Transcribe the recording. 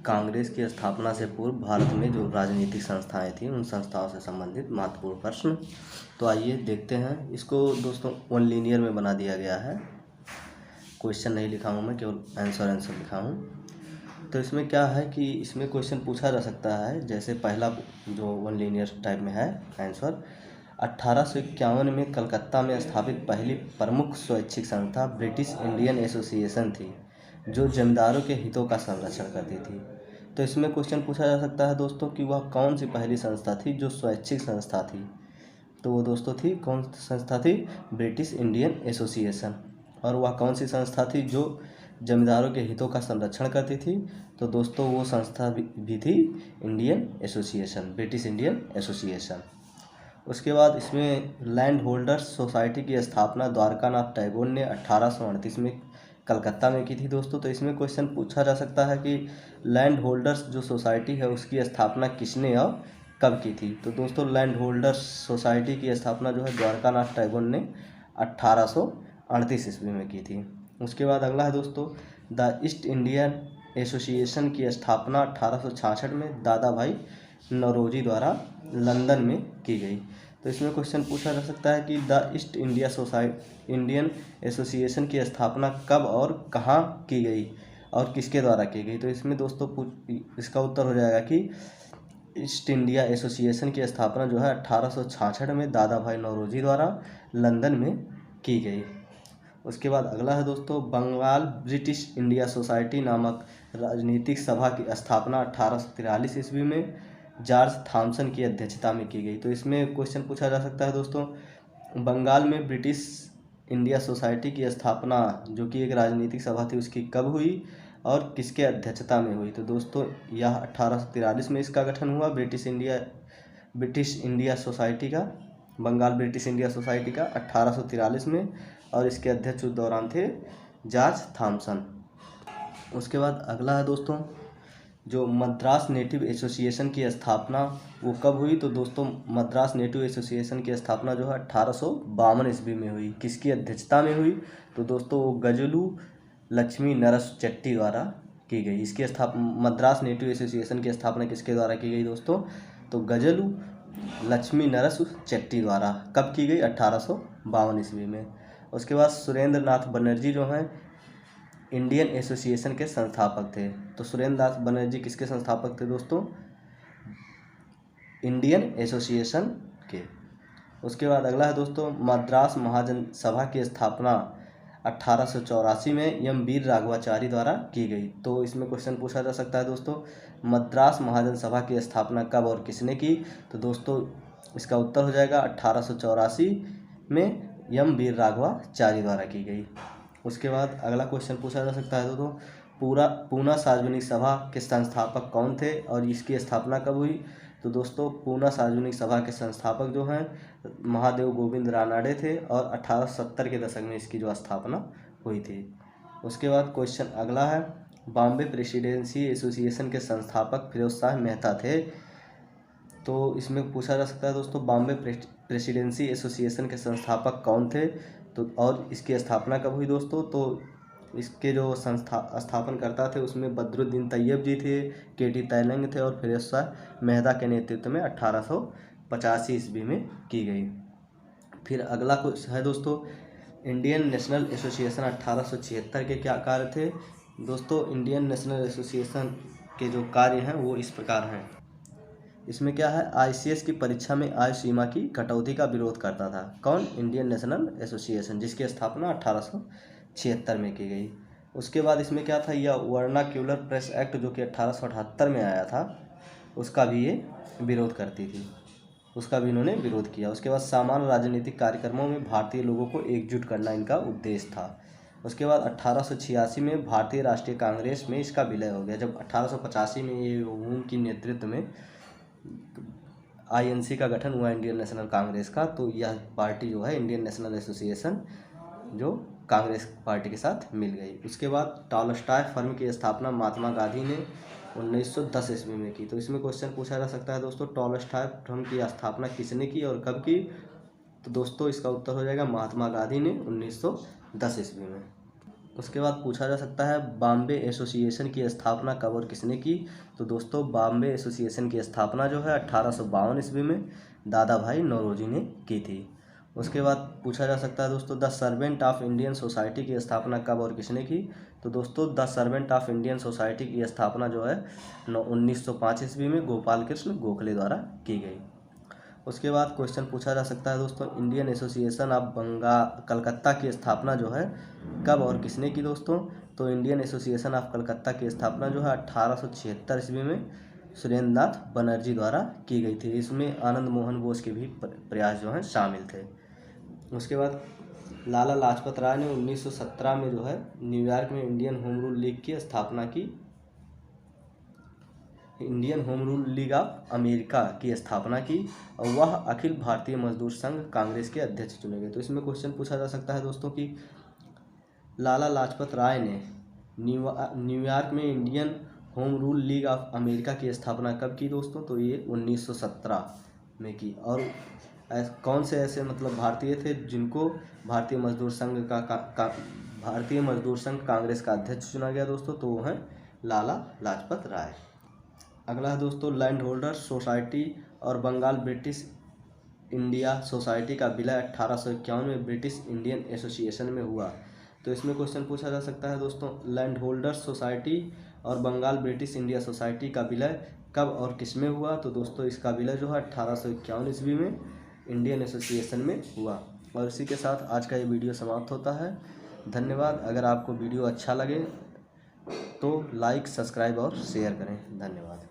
कांग्रेस की स्थापना से पूर्व भारत में जो राजनीतिक संस्थाएं थी उन संस्थाओं से संबंधित महत्वपूर्ण प्रश्न। तो आइए देखते हैं। इसको दोस्तों वन लीनियर में बना दिया गया है, क्वेश्चन नहीं लिखा हूँ मैं, केवल आंसर लिखा हूँ। तो इसमें क्या है कि इसमें क्वेश्चन पूछा जा सकता है, जैसे पहला जो वन लीनियर टाइप में है आंसर, 1851 में कलकत्ता में स्थापित पहली प्रमुख स्वैच्छिक संस्था ब्रिटिश इंडियन एसोसिएशन थी, जो जमींदारों के हितों का संरक्षण करती थी। तो इसमें क्वेश्चन पूछा जा सकता है दोस्तों कि वह कौन सी पहली संस्था थी जो स्वैच्छिक संस्था थी। तो वो दोस्तों थी, कौन संस्था थी? British Indian association. और वह कौन सी संस्था थी जो जमींदारों के हितों का संरक्षण करती थी? तो दोस्तों वो संस्था भी थी Indian association, British Indian association. उसके बाद इसमें लैंड होल्डर्स सोसाइटी की स्थापना द्वारकानाथ टैगोर ने 1838 में कलकत्ता में की थी दोस्तों। तो इसमें क्वेश्चन पूछा जा सकता है कि लैंड होल्डर्स जो सोसाइटी है उसकी स्थापना किसने और कब की थी? तो दोस्तों लैंड होल्डर्स सोसाइटी की स्थापना जो है द्वारकानाथ टैगोर ने 1838 ईस्वी में की थी। उसके बाद अगला है दोस्तों, द ईस्ट इंडियन एसोसिएशन की स्थापना 1866 में दादा भाई नौरोजी द्वारा लंदन में की गई। तो इसमें क्वेश्चन पूछा जा सकता है कि द ईस्ट इंडियन एसोसिएशन की स्थापना कब और कहाँ की गई और किसके द्वारा की गई? तो इसमें दोस्तों इसका उत्तर हो जाएगा कि ईस्ट इंडिया एसोसिएशन की स्थापना जो है 1866 में दादा भाई नौरोजी द्वारा लंदन में की गई। उसके बाद अगला है दोस्तों, बंगाल ब्रिटिश इंडिया सोसाइटी नामक राजनीतिक सभा की स्थापना 1843 ईस्वी में जॉर्ज थॉमसन की अध्यक्षता में की गई। तो इसमें क्वेश्चन पूछा जा सकता है दोस्तों, बंगाल में ब्रिटिश इंडिया सोसाइटी की स्थापना जो कि एक राजनीतिक सभा थी उसकी कब हुई और किसके अध्यक्षता में हुई? तो दोस्तों यह 1843 में इसका गठन हुआ, ब्रिटिश इंडिया सोसाइटी का, बंगाल ब्रिटिश इंडिया सोसाइटी का 1843 में, और इसके अध्यक्ष उस दौरान थे जॉर्ज थॉमसन। उसके बाद अगला है दोस्तों, जो मद्रास नेटिव एसोसिएशन की स्थापना वो कब हुई? तो दोस्तों मद्रास नेटिव एसोसिएशन की स्थापना जो है 1852 ईस्वी में हुई। किसकी अध्यक्षता में हुई? तो दोस्तों वो गजलू लक्ष्मी नरस चट्टी द्वारा की गई। इसकी मद्रास नेटिव एसोसिएशन की स्थापना किसके द्वारा की गई दोस्तों? तो गजलू लक्ष्मी नरस चट्टी द्वारा। कब की गई? 1852 ईस्वी में। उसके बाद सुरेंद्र नाथ बनर्जी जो हैं इंडियन एसोसिएशन के संस्थापक थे। तो सुरेंद्र नाथ बनर्जी किसके संस्थापक थे दोस्तों? इंडियन एसोसिएशन के। उसके बाद अगला है दोस्तों, मद्रास महाजन सभा की स्थापना 1884 में एम वीर राघवाचारी द्वारा की गई। तो इसमें क्वेश्चन पूछा जा सकता है दोस्तों, मद्रास महाजन सभा की स्थापना कब और किसने की? तो दोस्तों इसका उत्तर हो जाएगा 1884 में एम वीर राघवाचारी द्वारा की गई। उसके बाद अगला क्वेश्चन पूछा जा सकता है दोस्तों, पूना सार्वजनिक सभा के संस्थापक कौन थे और इसकी स्थापना कब हुई? तो दोस्तों पूना सार्वजनिक सभा के संस्थापक जो हैं महादेव गोविंद रानाडे थे और 1870 के दशक में इसकी जो स्थापना हुई थी। उसके बाद क्वेश्चन अगला है, बॉम्बे प्रेसिडेंसी एसोसिएशन के संस्थापक फिरोज शाह मेहता थे। तो इसमें पूछा जा सकता है दोस्तों, बॉम्बे प्रेसिडेंसी एसोसिएशन के संस्थापक कौन थे तो और इसकी स्थापना कब हुई दोस्तों? तो इसके जो स्थापनकर्ता थे उसमें बदरुद्दीन तैयब जी थे, केटी तैलंग थे और फिरोज शाह मेहता के नेतृत्व में 1885 ईस्वी में की गई। फिर अगला कुछ है दोस्तों, इंडियन नेशनल एसोसिएशन 1876 के क्या कार्य थे? दोस्तों इंडियन नेशनल एसोसिएशन के जो कार्य हैं वो इस प्रकार हैं। इसमें क्या है, आईसीएस की परीक्षा में आयु सीमा की कटौती का विरोध करता था। कौन? इंडियन नेशनल एसोसिएशन, जिसकी स्थापना 1876 में की गई। उसके बाद इसमें क्या था, यह वर्नाक्यूलर प्रेस एक्ट जो कि 1878 में आया था उसका भी ये विरोध करती थी, उसका भी इन्होंने विरोध किया। उसके बाद सामान्य राजनीतिक कार्यक्रमों में भारतीय लोगों को एकजुट करना इनका उद्देश्य था। उसके बाद 1886 में भारतीय राष्ट्रीय कांग्रेस में इसका विलय हो गया। जब 1885 में ये उनकी नेतृत्व में आईएनसी का गठन हुआ इंडियन नेशनल कांग्रेस का, तो यह पार्टी जो है इंडियन नेशनल एसोसिएशन जो कांग्रेस पार्टी के साथ मिल गई। उसके बाद टॉलस्टॉय फर्म की स्थापना महात्मा गांधी ने 1910 ईस्वी में की। तो इसमें क्वेश्चन पूछा जा सकता है दोस्तों, टॉलस्टॉय फर्म की स्थापना किसने की और कब की? तो दोस्तों इसका उत्तर हो जाएगा महात्मा गांधी ने 1910 ईस्वी में। उसके बाद पूछा जा सकता है बॉम्बे एसोसिएशन की स्थापना कब और किसने की। तो दोस्तों बॉम्बे एसोसिएशन की स्थापना जो है 1852 ईस्वी में दादा भाई नौरोजी ने की थी। उसके बाद पूछा जा सकता है दोस्तों the servant of Indian society की स्थापना कब और किसने की। तो दोस्तों the servant of Indian society की स्थापना जो है 1905 ईस्वी में गोपाल कृष्ण गोखले द्वारा की गई। उसके बाद क्वेश्चन पूछा जा सकता है दोस्तों इंडियन एसोसिएशन ऑफ कलकत्ता की स्थापना जो है कब और किसने की दोस्तों। तो इंडियन एसोसिएशन ऑफ कलकत्ता की स्थापना जो है 1876 ईस्वी में सुरेंद्रनाथ बनर्जी द्वारा की गई थी। इसमें आनंद मोहन बोस के भी प्रयास जो हैं शामिल थे। उसके बाद लाला लाजपत राय ने 1917 में जो है न्यूयॉर्क में इंडियन होम रूल लीग की स्थापना की। Indian home rule league of America की स्थापना की और वह अखिल भारतीय मजदूर संघ कांग्रेस के अध्यक्ष चुने गए। तो इसमें क्वेश्चन पूछा जा सकता है दोस्तों कि लाला लाजपत राय ने न्यूयॉर्क में Indian home rule league of America की स्थापना कब की दोस्तों। तो ये 1917 में की। और कौन से ऐसे मतलब भारतीय थे जिनको भारतीय मजदूर संघ भारतीय मजदूर संघ कांग्रेस का अध्यक्ष चुना गया दोस्तों। तो वो हैं लाला लाजपत राय। अगला है दोस्तों लैंड होल्डर्स सोसाइटी और बंगाल ब्रिटिश इंडिया सोसाइटी का विलय 1851 में ब्रिटिश इंडियन एसोसिएशन में हुआ। तो इसमें क्वेश्चन पूछा जा सकता है दोस्तों लैंड होल्डर्स सोसाइटी और बंगाल ब्रिटिश इंडिया सोसाइटी का विलय कब और किस में हुआ। तो दोस्तों इसका विलय जो है 1851 ईस्वी में इंडियन एसोसिएशन में हुआ। और इसी के साथ आज का ये वीडियो समाप्त होता है। धन्यवाद। अगर आपको वीडियो अच्छा लगे तो लाइक सब्सक्राइब और शेयर करें। धन्यवाद।